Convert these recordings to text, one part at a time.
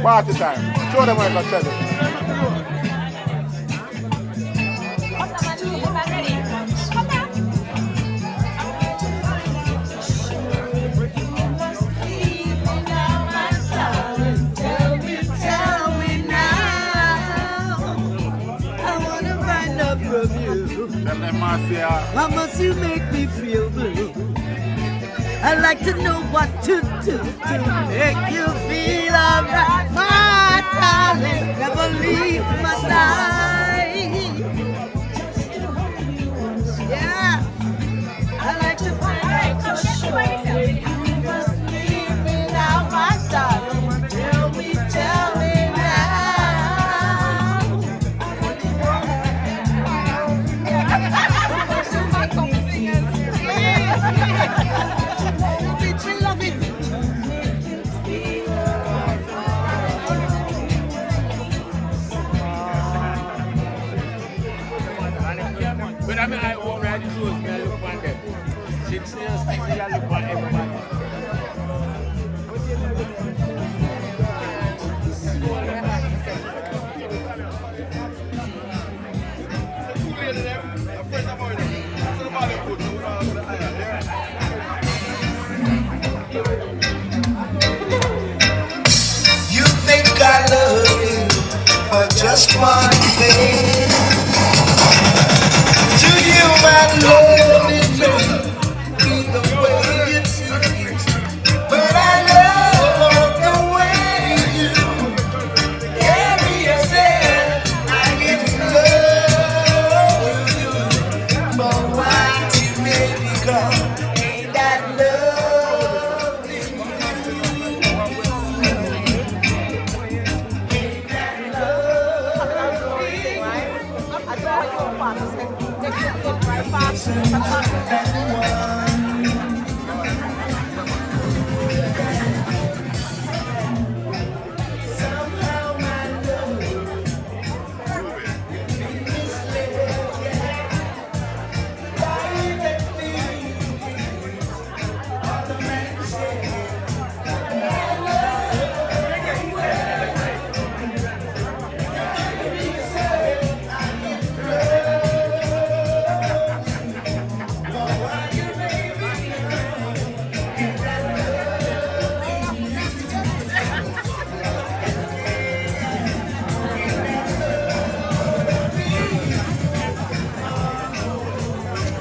Party time. Show them how you got seven. Marcia. How must you make me feel blue? I'd like to know what to do to make you feel alright. My darling, never leave my side. Yeah, I like to find out for sure. You must leave me now, my darling. Tell me now. But I mean, I walk right through it, man, look on them. 6 years, 6 years, I look on everybody. You think I love you for just one thing? To you, my love is be the way it seems, but I love the way you carry yourself. I give love you for what you made me come. Ain't that love in you? Ain't that love in you?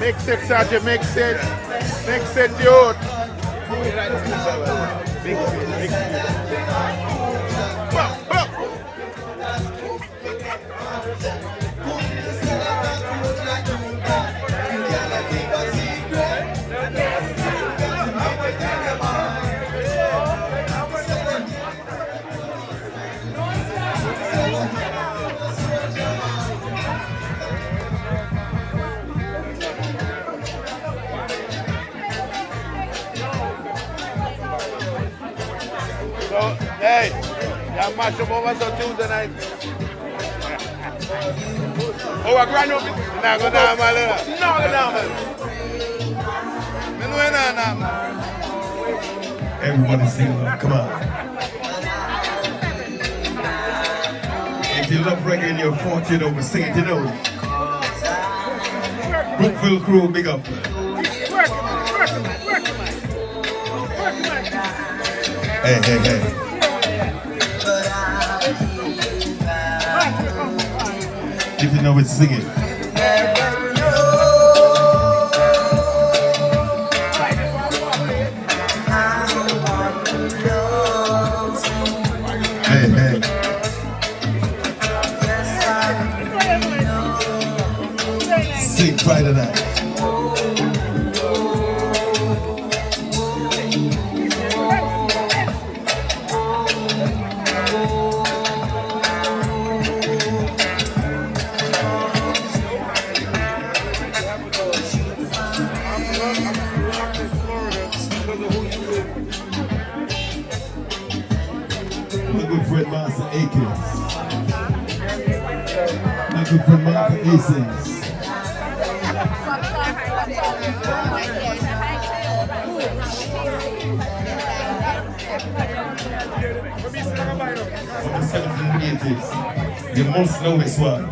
Mix it, Saggi, mix it. Mix it, youth. Mix it. Bop, bop. So, hey, y'all mash up over some Tuesday night. Oh, I grind up it. Nah, go down, man. No, go down, man. Everybody sing along, come on. If you love reggae and you're fortunate over, sing it, you know it. Brookville crew, big up. Hey. If you know it, sing it. Hey. Sing Friday night. My good friend Marcia Aitken. My good friend Marcia Aitken. from the 70s and 80s. You must know this one.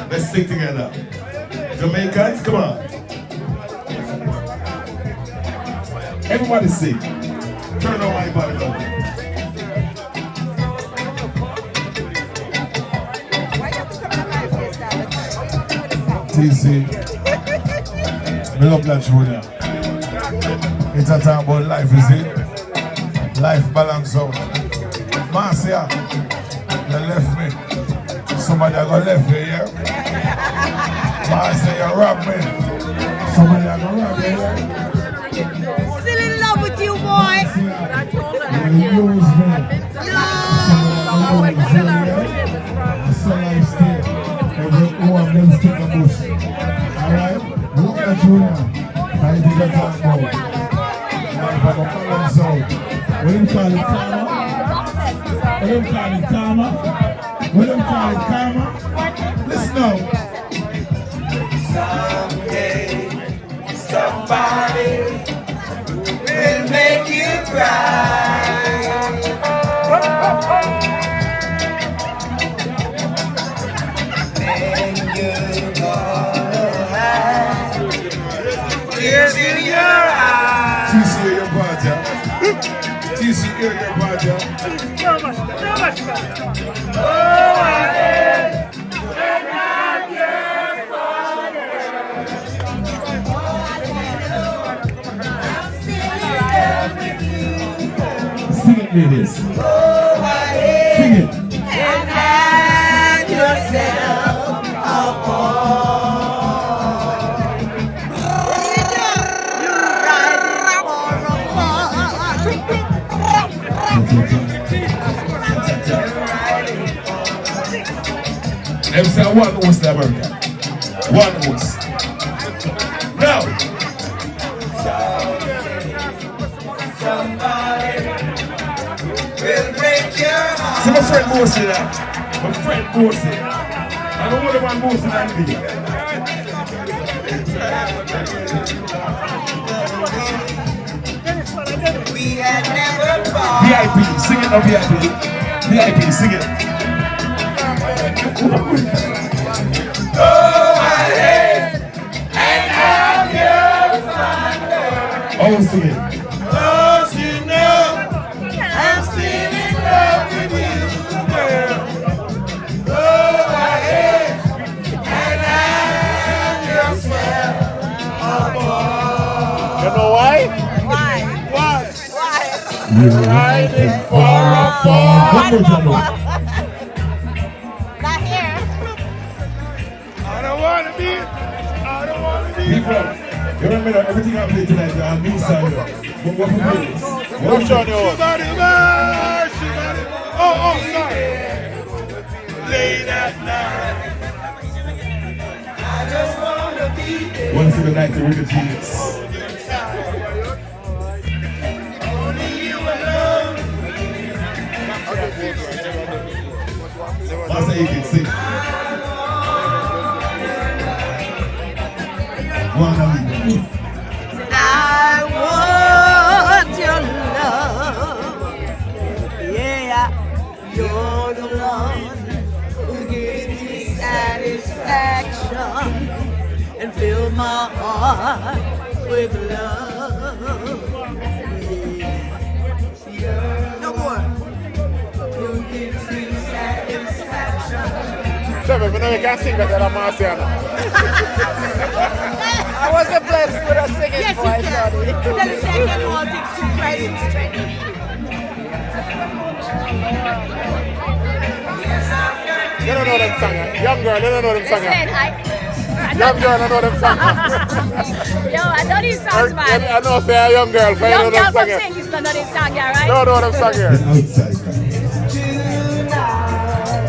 Let's sing together. Jamaicans, come on. Everybody sing. Turn on my body up. TC, I love that show there. It's a time about life, is it? Life balance out. Marcia, you left me. Somebody got left me, yeah? Marcia, you robbed me. Somebody got robbed me, yeah? Still in love with you, boy. You lose me. So life stay. Everyone them stick a bush. Alright? Look at you now. I think that's how it's going. Life have a balance out. What do you call it, karma? What do you call it, karma? What do you call it, karma? Listen now. Someday, somebody will make you cry. And you're gonna have tears in your eyes. TC, your partner. TC, your partner. Oh, I am. Sing it, ladies. Oh, I am. Sing it. And have yourself a ball. Let me say one host in America. One host. Now. Somebody will break your heart. See my friend Moosey there. My friend Moosey. I don't want to want Moosey in that video. We had never thought. VIP, sing it now, VIP. VIP, sing it. Oh, I hate and have your thunder. Oh, sing it. Don't you know I'm still in love with you, girl. Oh, I hate and have yourself a ball. You know why? You're riding for a fall. One more time. Not here. I don't want to be. People, you remember that everything I played tonight is on me side. But what for this? What show you want? Oh, sorry. Late at night, I just want to be there. Once in the night, the Reggae Genius. Only you alone. Marcia Aitken, sing. I want your love. Yeah, you're the one who gives me satisfaction and fill my heart with love. Yeah. No more. Who gives me satisfaction. Seven, you know you can sing better than Marcia now. I wasn't blessed with a singing Yes, voice, you can. sorry. Tell the second one takes two prices straight. You don't know them singers. Young girl, you don't know them Listen, singers. Young girl, I know them singers. yo, I know these songs, man. I know say a young girl, but I know Young them girl from singers. sing is not know this song, yeah, right? No, know them singers. Outside.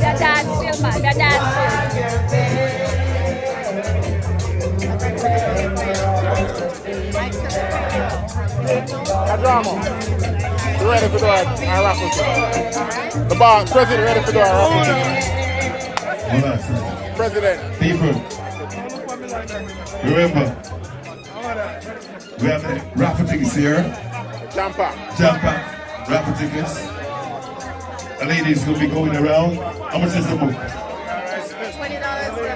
They're dance still, man. They're dance still. Drama. You ready for doing a raffle ticket? The bar, president ready for doing a raffle ticket. President. People, remember, we have the raffle tickets here. Jumper. Jumper, raffle tickets. A lady's gonna be going around. How much is the book? $20 for a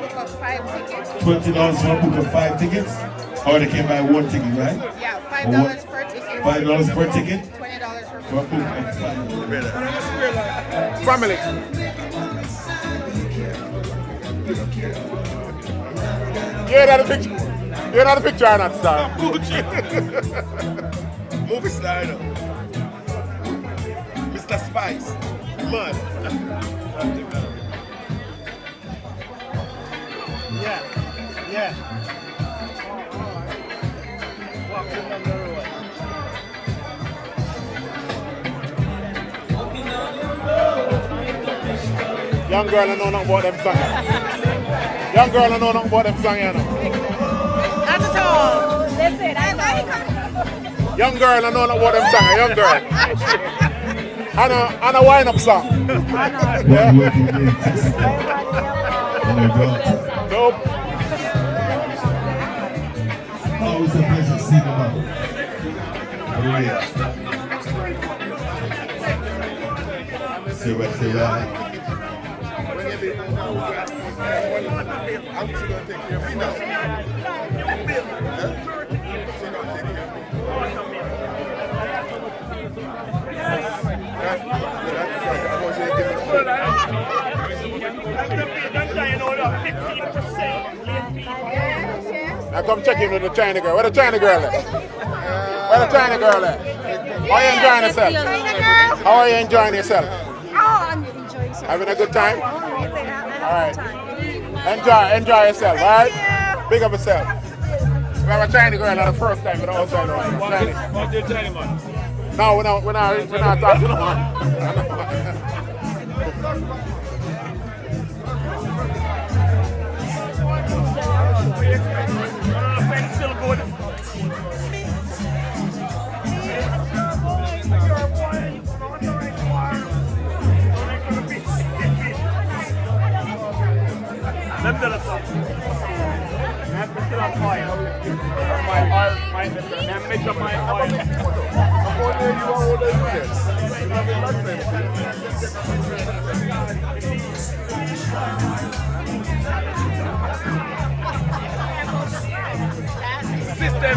book of 5 tickets. $20 for a book of 5 tickets? Or they can buy one ticket, right? Yeah, $5 per ticket. $5 per ticket? $20 for For a book of 5. Family. You're not a picture. You're not a picture or not, star. Movie star, though. Mr. Spice. Man. Yeah. Walking down the road. Young girl, I know nothing about them songs. Young girl, I know nothing about them songs, you know. Not at all. Listen, I like Young girl, I know nothing about them songs. Young girl. And a wind-up song. Yeah. Dope. Always a pleasure seeing them out. Hallelujah. Say right. I'm just going to take care of me now. I come check in with the China girl. Where the China girl at? Where the China girl at? How are you enjoying yourself? How are you enjoying yourself? Oh, I'm enjoying yourself. Having a good time? All right. Enjoy yourself, all right? Big up yourself. We have a Chinese girl for the first time, but also Chinese. What's your Chinese man? No, we're not talking no more. Still good. Let me tell you something. I'm still on fire. My oil, my measure my oil. Sister,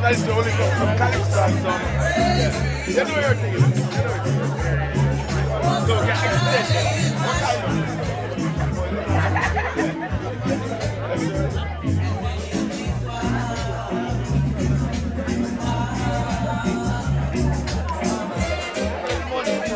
That's the only one from Calypso and some. Yeah. You know everything. So get extended. What kind of?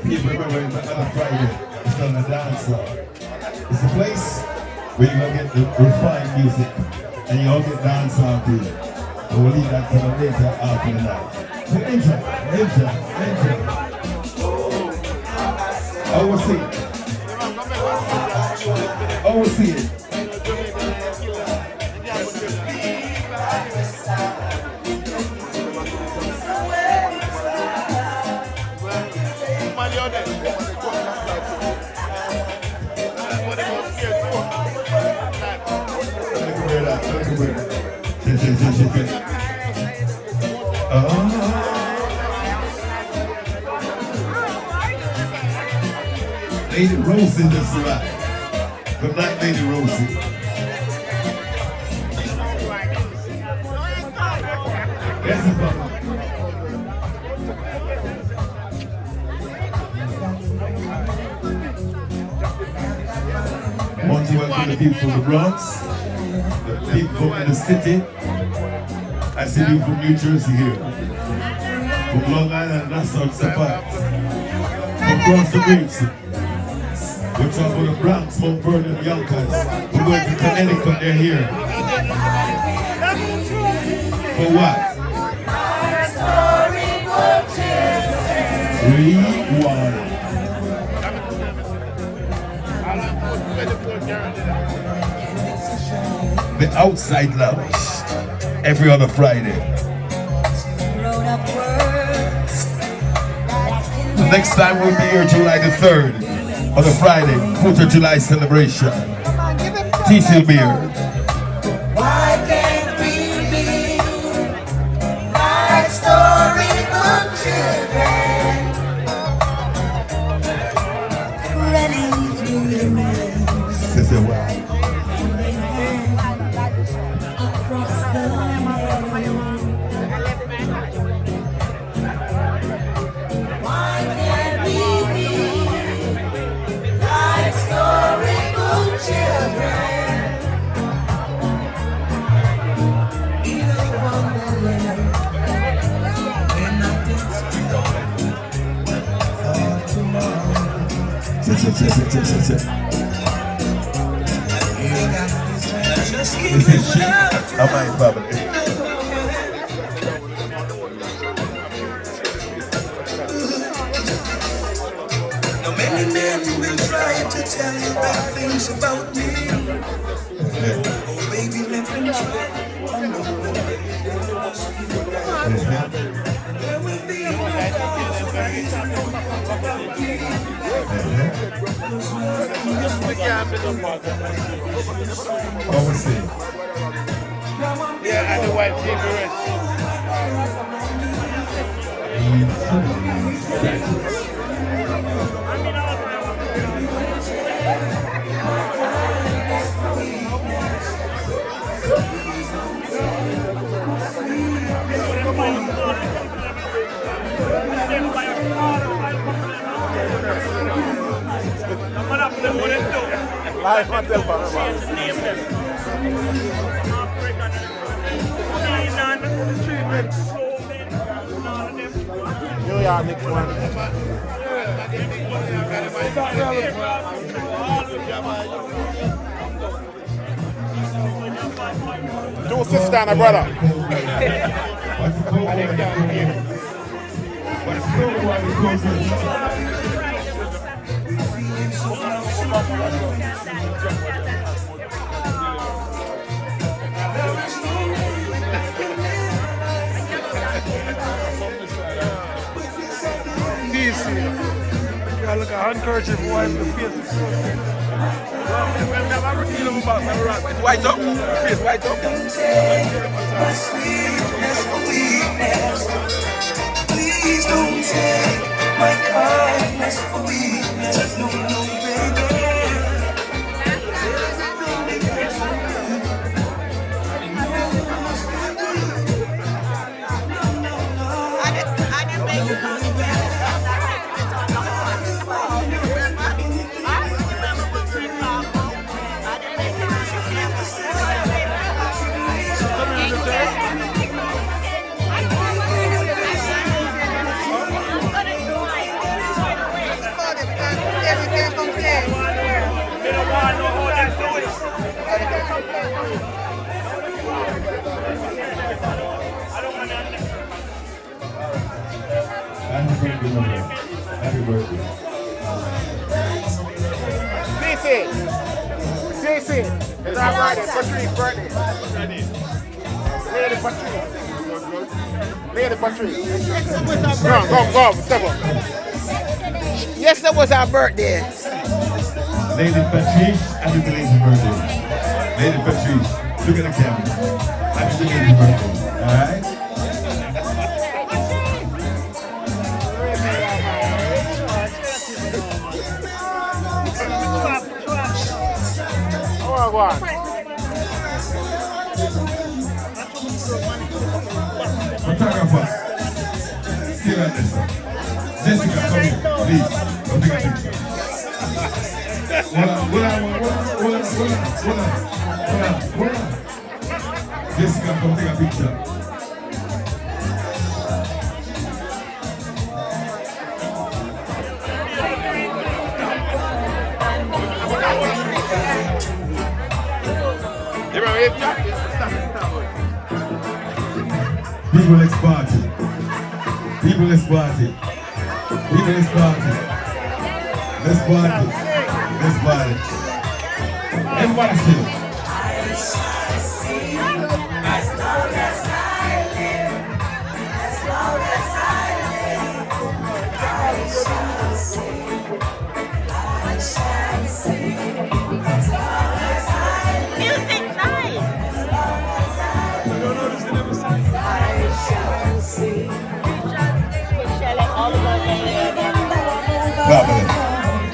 People remember the other Friday, it's on the Dancehall. It's a place where you're going to get the refined music and you all get dancehall to it. And we'll leave that to the later after the night. So enjoy. I will see it. Lady Rosie just arrived. Good night, Lady Rosie. Yes, Papa. I want to welcome the people from the Bronx, the people from the city. I see you from New Jersey here, from Long Island, Nassau, Sapphire, from across the waves. We're talking about the Bronx, Mount Vernon, Yonkers. We're going to Connecticut, they're here. For what? 3, 1. The Outside Lounge, every other Friday. The next time we'll be here July the 3rd, on the Friday, 4th of July celebration. TC Beer. Why can't we be like storybook children? Running through the rain. Say what? Across the land. Why can't we be like storybook children? This is shit of my family. Now many men will try to tell you bad things about me. Oh baby, let them try. There will be a Yeah, and the wife cigarette. Live hotel bar. New York next one. Two sister and a brother. I look at handkerchief, wipe the face. White up, face white up. my sweetness for weakness. Please don't take my kindness for weakness. No, no, baby. Happy birthday. CC, it's our Friday, Patrice's birthday. Lady Patrice. Lady Patrice. Go, step up. Yesterday was our birthday. Lady Patrice, happy belated birthday. Lady Patrice, look at the camera. Happy belated birthday. Alright? Go on. Photographer, stay like this. Jessica, come here, please. Come take a picture. Hold on. Jessica, come take a picture. People, let's party. People, let's party. People, let's party. Let's party. Let's party. Everybody sing. As long as I live, as long as I live, I shall sing, I shall sing. As long as I live, Music nice. as long as I live, I shall sing.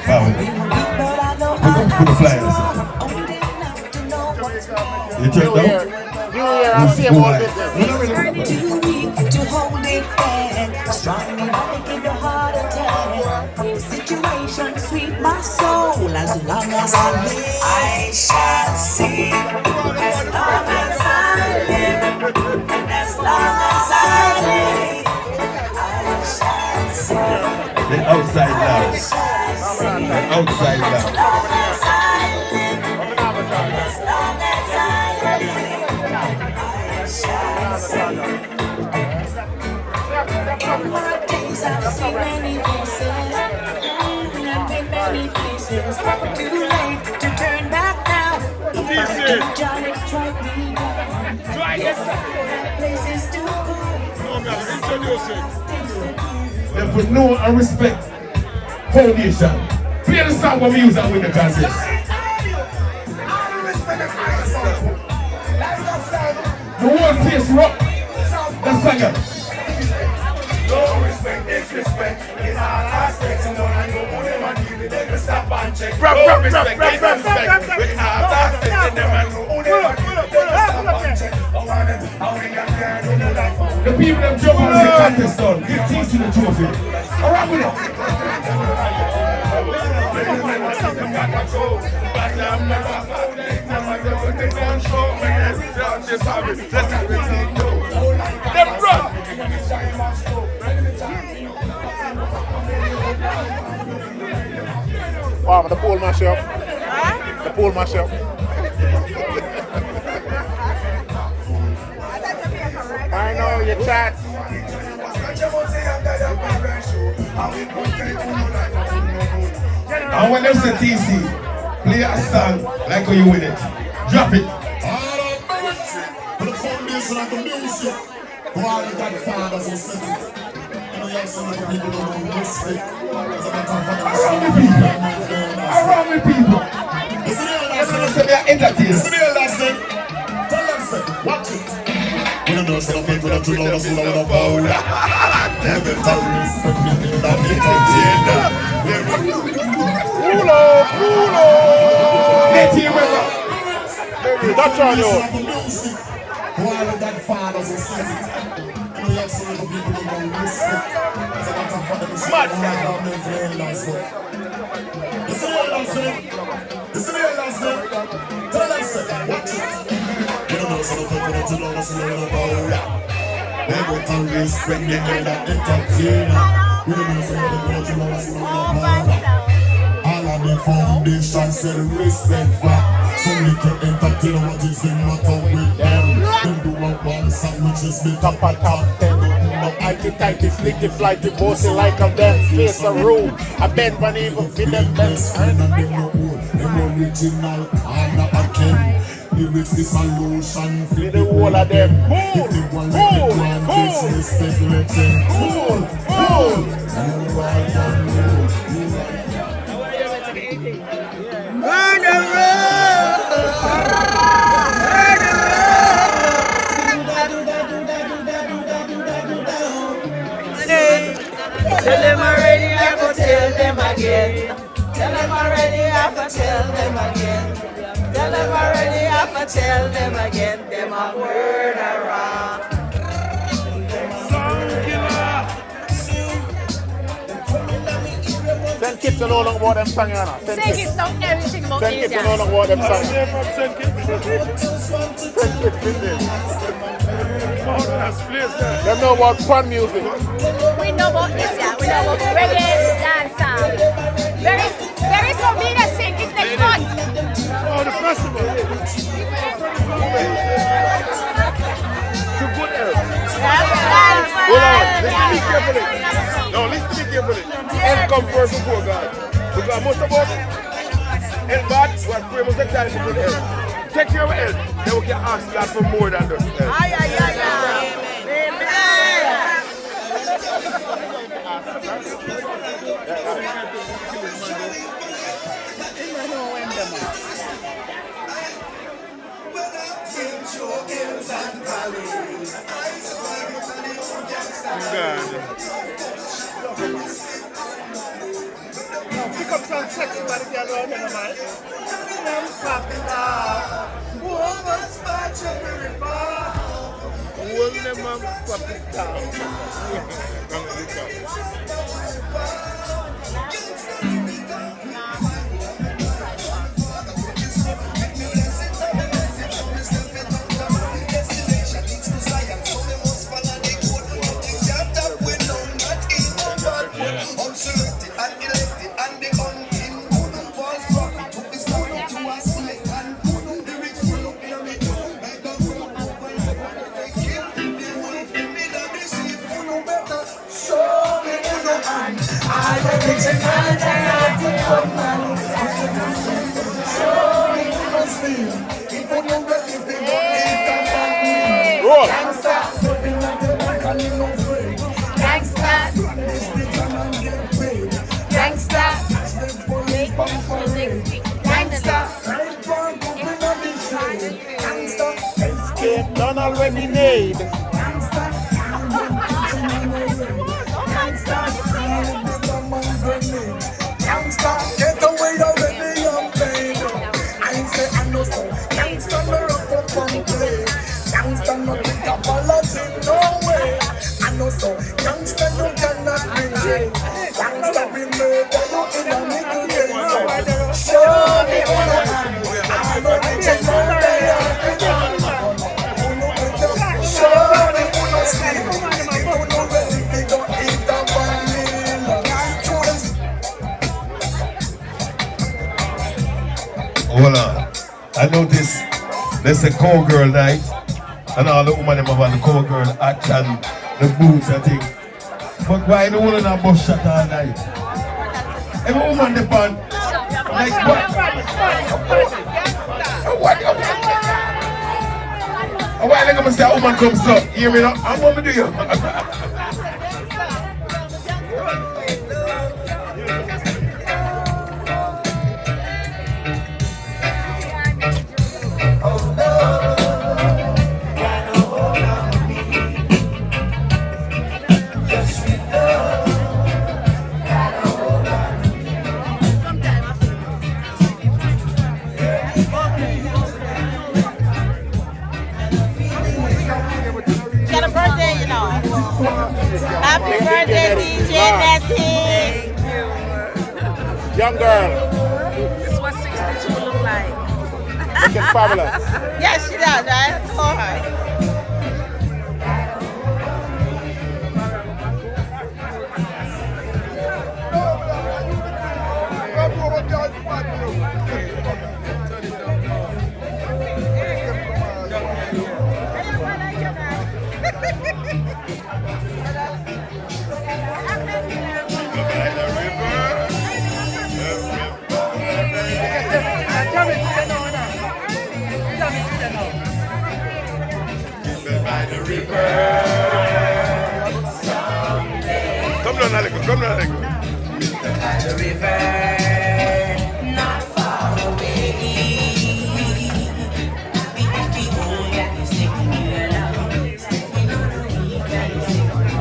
Family. Put the flyers. You turned New down? Year, same old business. Too weak to hold it back. Strong enough to give your heart attack. Situation sweet my soul. As long as I live, I shall sing. As long as I live, and as long as I live, I shall sing. The outside loud. The outside loud. As long as I live, as long as I live, I shall sing. In my days I've seen many faces, and been many places. Too late to turn back now. If I do Johnny strike me down, places to go. They put no and respect foundation. Play the song when we use that with the concept. The whole place rock. Let's sing it. No respect, disrespect, in all aspects. And when I know who them and give it, they can stop and check. No respect, disrespect, with all aspects. And them and know who them and give it, they can stop and check. The people that jump on the contest on, give things to the trophy. Alright with it. Them run! Wow, the pool mash up. The pool mash up. I know your chat. And when them say TC, play a song like how you win it. Drop it. The foundation of the music. For all the godfathers who said it. And we have some people who don't respect. Around the people. Around the people. It's the real That's what they are entertainers. It's the real last thing. Tell them, say, watch it. We don't know some people that you know that's not a power. Never tell me that they Pulo! Let's hear it. That's on you. Why the godfathers who said it? And we have some people who don't respect. It's a matter of fact that we should have them very last one. It's the real last thing. It's the real last thing. Tell them, say, watch it. We don't know some people that you know that's not a power. They go to respect the elder entertainer. We don't know some people that you know that's not a power. All of the foundation said respect for. Some little entertainer, what is the matter with them? Them do one song which is the top of top 10. No tighty, flicky, flighty, bossy like of them. Face a rule, I bend one even for them best. And them no old, them original, and again. Lyrics the solution for the whole of them. If they want to disrespect, let them cool. You are done, Tell them already, I go tell them again. Tell them already, I go tell them again. Tell them already, I go tell them again. Them a murderer. Send kids to know long about them song, you know. Send kids know everything about Send kids to know long about them song. Send kids in this. Them know about fun music. We know about this, yeah. We know about reggae, dancehall. There is no Venus sing. It's next month. Oh, the festival. come first before God. Because most of us, help God, we are praying most of the time for good health. Take care of health, then we can ask God for more than just health. Aye, aye, aye, aye. Pick up some sexy body girl around here, man. Done already made. Get away already, I'm paid. I say I know so. Gangsta no rock up and play. Gangsta no pick up a lot in no way. I know so. Gangsta you cannot be jail. Gangsta be murder you in a middle day. Show me on the hand. I'm gonna take my day off the gun. Show me who no sleep. If you no ready, they don't eat the vanilla. Hold on. I notice there's a cowgirl night, and all the women them have on the cowgirl action, the boots and thing. But why the woman not bust shot all night? Every woman they pan like what? Why they gonna say a woman comes up? Hear me now? I'm gonna do you. Happy birthday, DJ Natty. Young girl. This is what 62 look like. Looking fabulous. Yes, she does, right? It's all right. Come down, Aleko. Come down, Aleko. By the river, not far away. The home that is taking you along. Stepping on the week that is taking you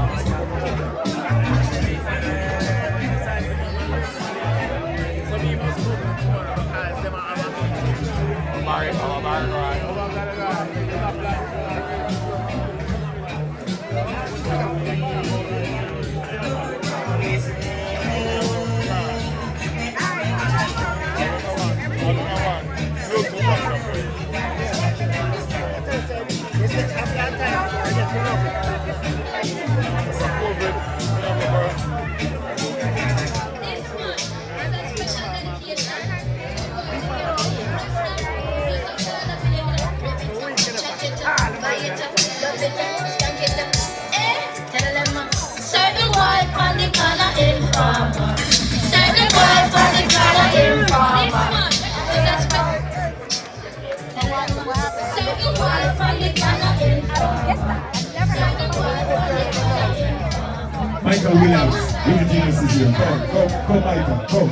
is here. Come, Michael, come.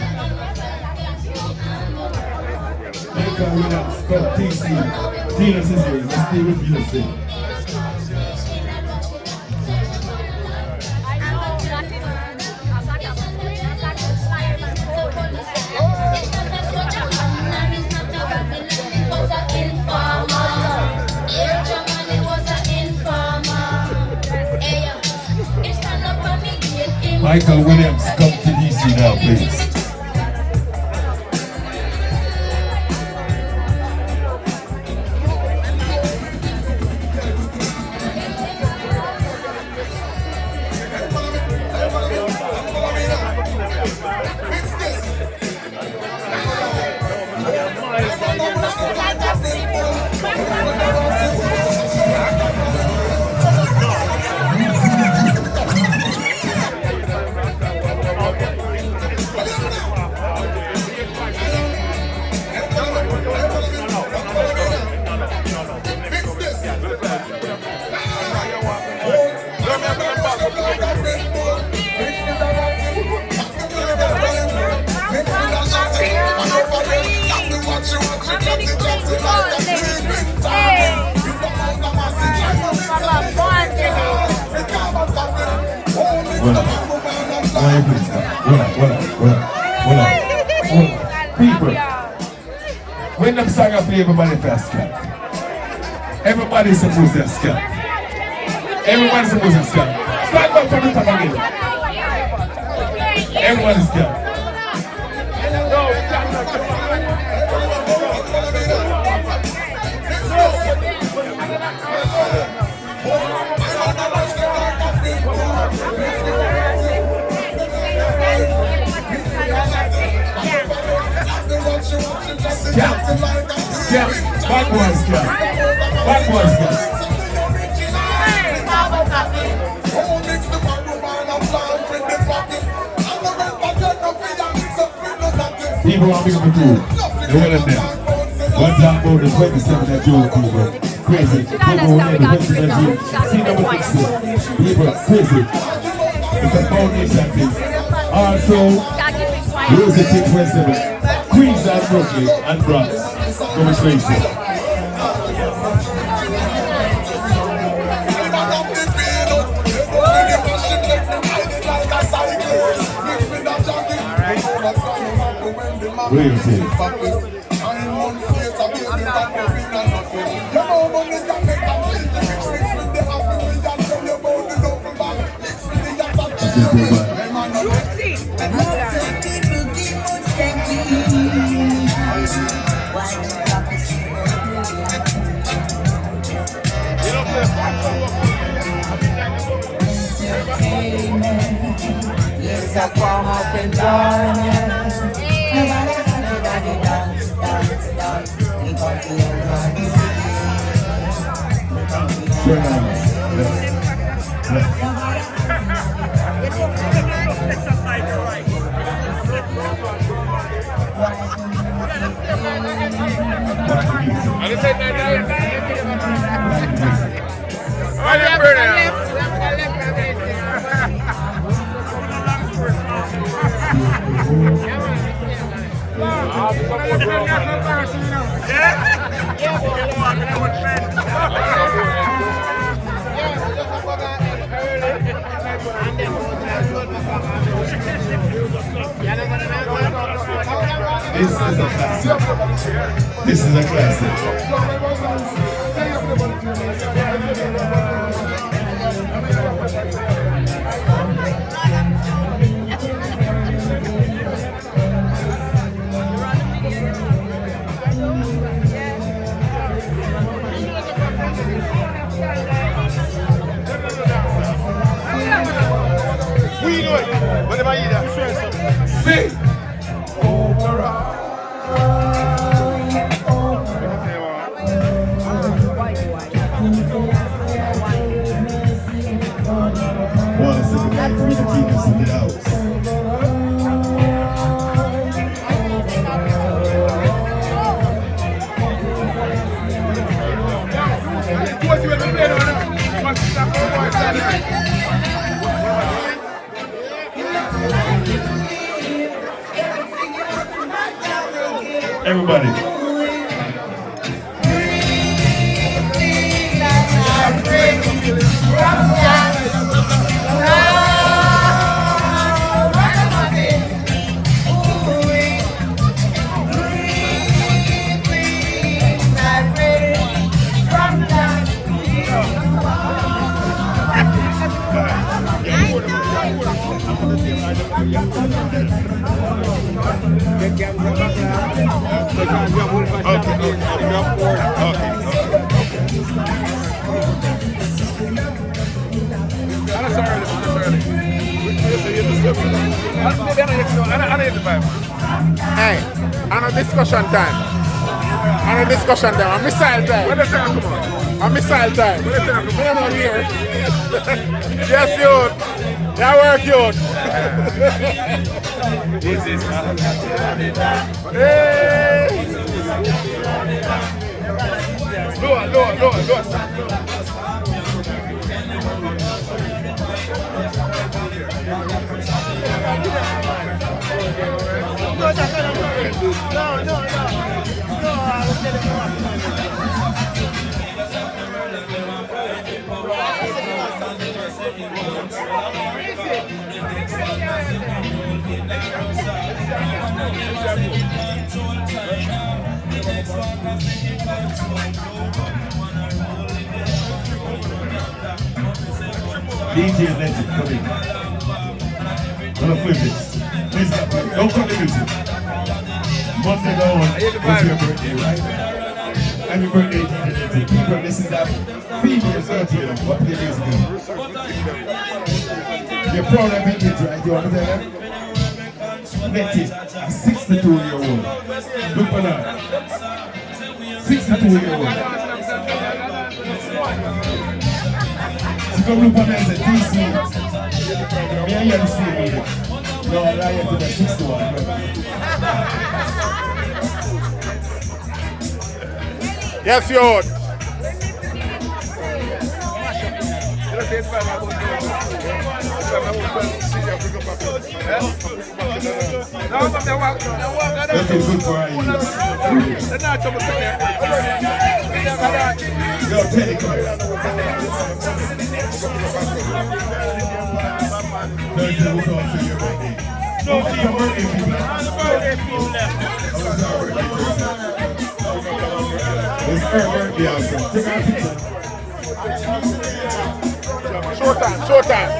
Michael Williams, come, TC. Venus is here. Let's stay with Venus here. Michael Williams, come to DC now, please. People, when them song I play, everybody fast scat. Everybody's supposed to scat. Everybody's supposed to scat. Start back from the top again. Everybody's scat. Scat, bad boys scat. Bad boys scat. People are big up the crew. They're well in there. One time about the 27 that Joe people. Crazy. People who never went to that Joe. See number 60. People crazy. It's a foundation thing. Also, Music 27. Queens and Brooklyn and Bronx. Go Tracy. Royalty. Yes, I form of enjoyment. Everybody dance, dance, dance. We got to This is a classic. This is a classic. We know it. Whenever you hear that, Sing. One second, back to the genius in the house. Everybody. Hey, on a discussion time. On a discussion time. A missile time. When the second come on? A missile time. When the second come on? I'm not here. Yes, youth. Yeah, work, youth. This is Hey. Lower. DJ Legend, come in. Gonna flip it. Listen, don't cut the music. Monday go on. It's your birthday, right? Happy birthday, DJ Legend. People listen to that female circle. What play music? You're proud of your kids, right? You want to tell them? Let it. A 62-year-old. Look for that. 62-year-old. Come look at me and say, DC. Me and you see me. No, I lie to the 61. Yes, youth. That is good for our youth. Yo, Teddy, come here. There's no talk to your birthday. No, it's your birthday, people. It's her birthday also. Take our picture. Short time.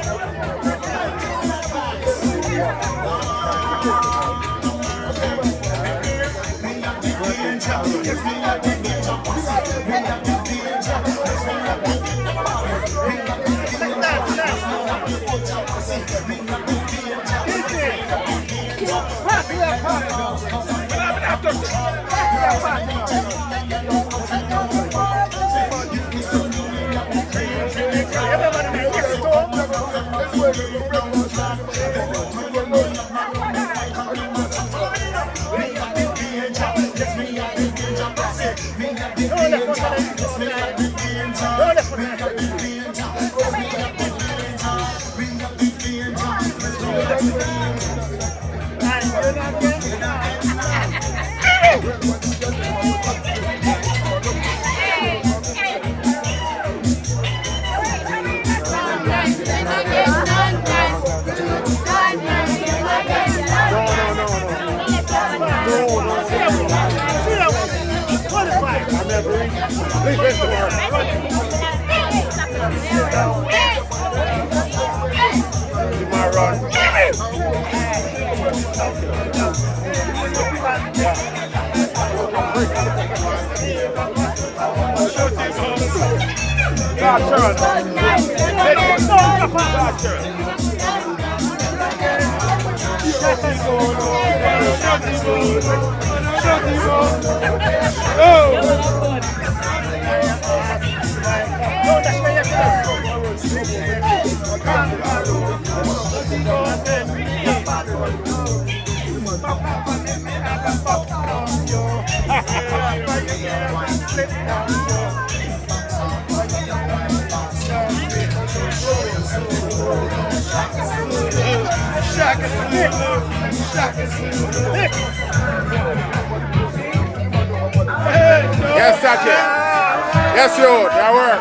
Yes, you. That work.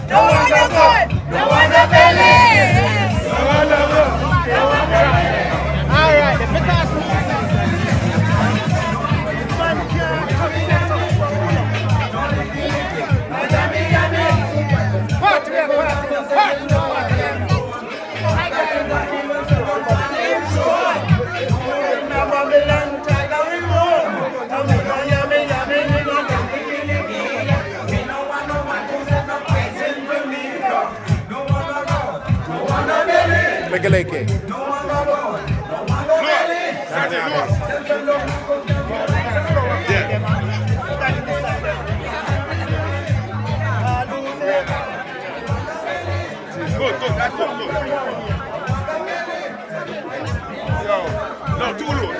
No wonder good. No wonder belly. All right, because Reggae. Good, that's good. Yo, no, too low.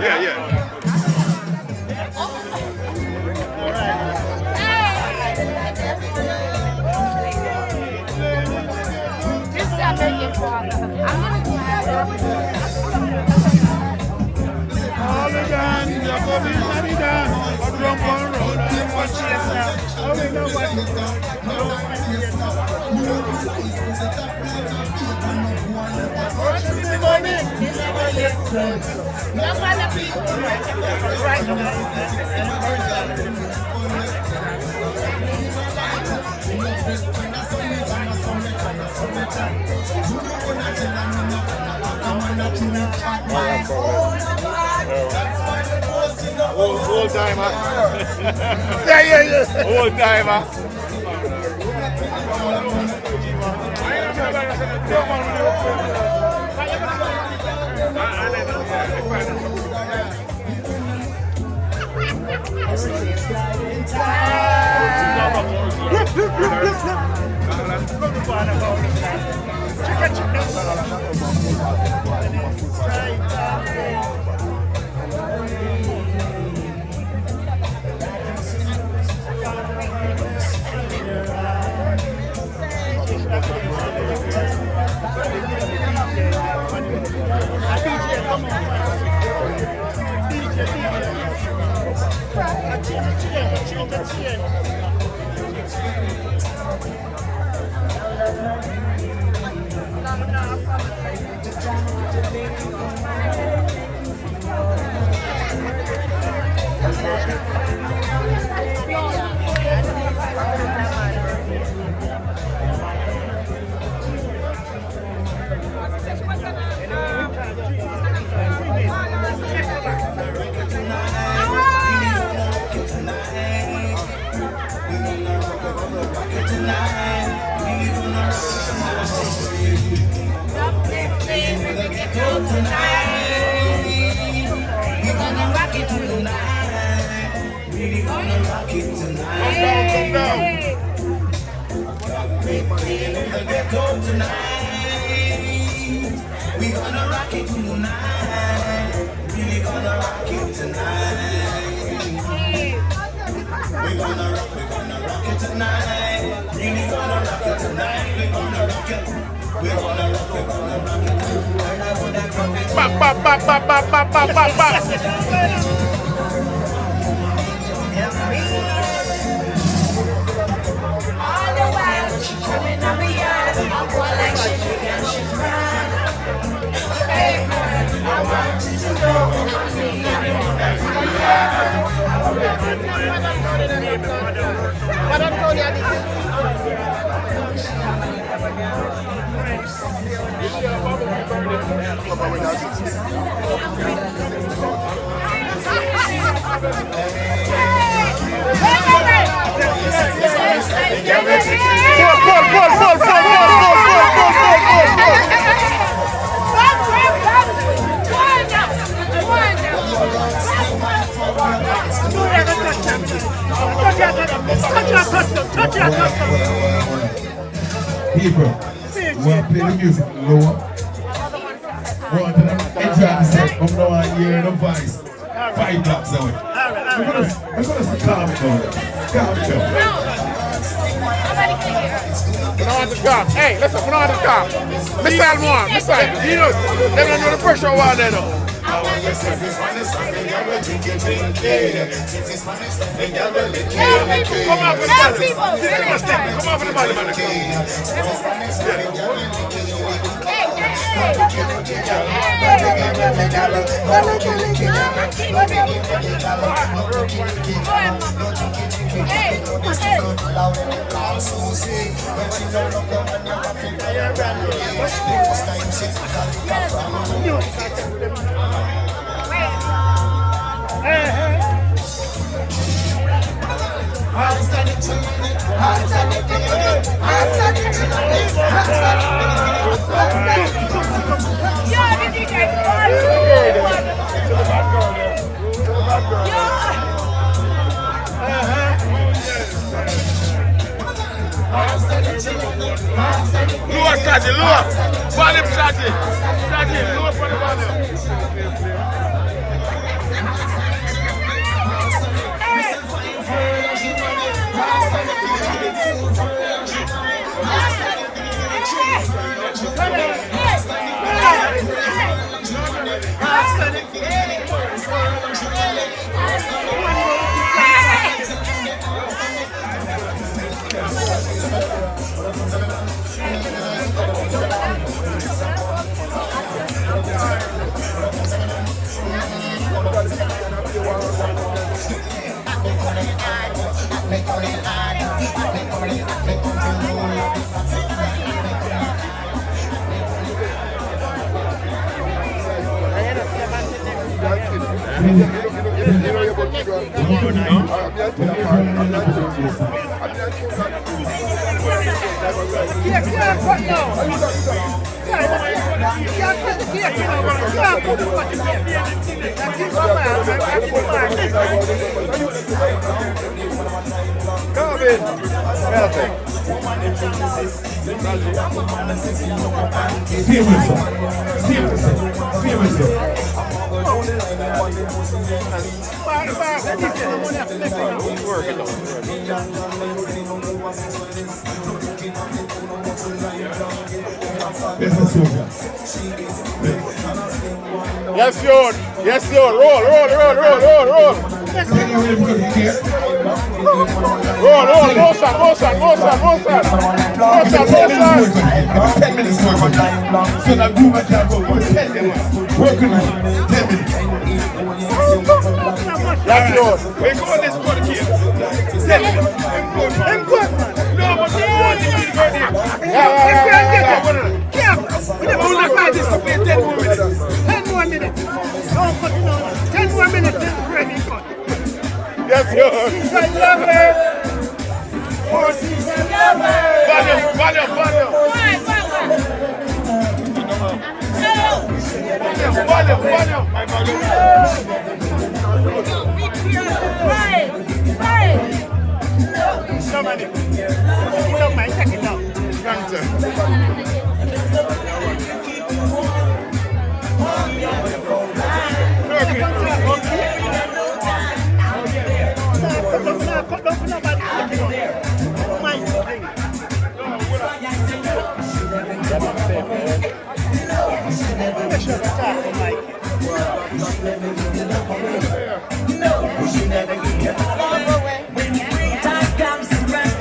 Yeah. This is very important. I'm going to All the dance, you're coming to the dance. I'm drunk on road, I'm watching yourself. I don't know what you Old timer. Yeah. Old timer. People, we want to play the music lower. We want to enjoy the set. Come down and hear the voice. 5 blocks away. We're going to calm down. Calm down. don't want to talk. Hey, listen, we don't want to talk. Missile more, missile. You know, they don't know the pressure over there though. Come on, for the body. Come on for the body, man. Lower, Saggi, lower. Volume, Saggi. Saggi, lower for the volume. Yes, you. Yes, you. Roll. Roll. Motion. 10 minutes work on time. So that woman can go for 10 minutes. Working on 10 minutes. Yes, you. We go on this one here. 10 minutes. I'm good, man. No, but I'm going to be ready. We never will not find this to play 10 more minutes. 10 more minutes. Don't cut it out. 10 more minutes. This is ready cut. Yes, you. I love it. Four season lover. Volume. Somebody, you don't mind checking out.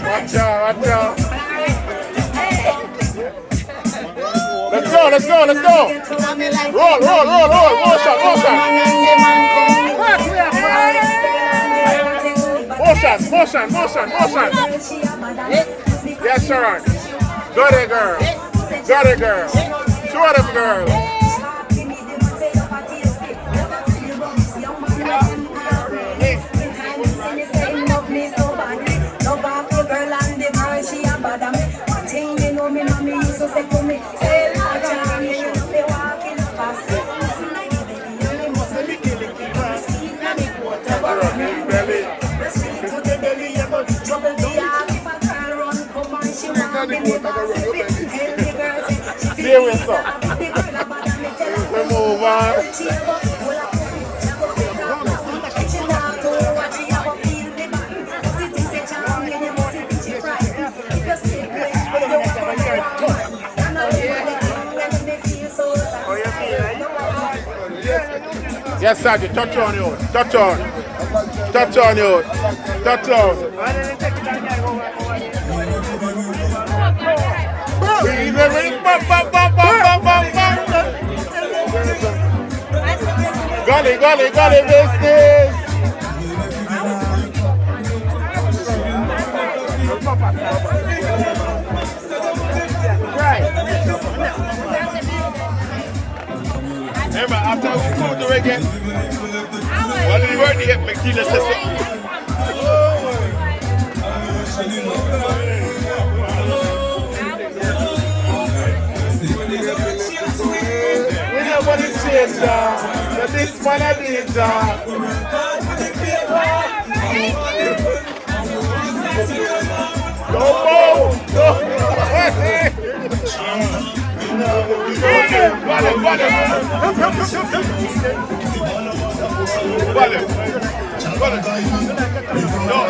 Watch out. Let's go. Roll. Motion. Yes, sir. Got it, girl. Show them, girl. See what's up. We move on. Yes, Saggi, touch on you. Touch on. Touch on you. Touch on. Gully business. Remember, after we go to Reggae, what did the word get McKeela says? We nobody changed, but this man I did, No. No.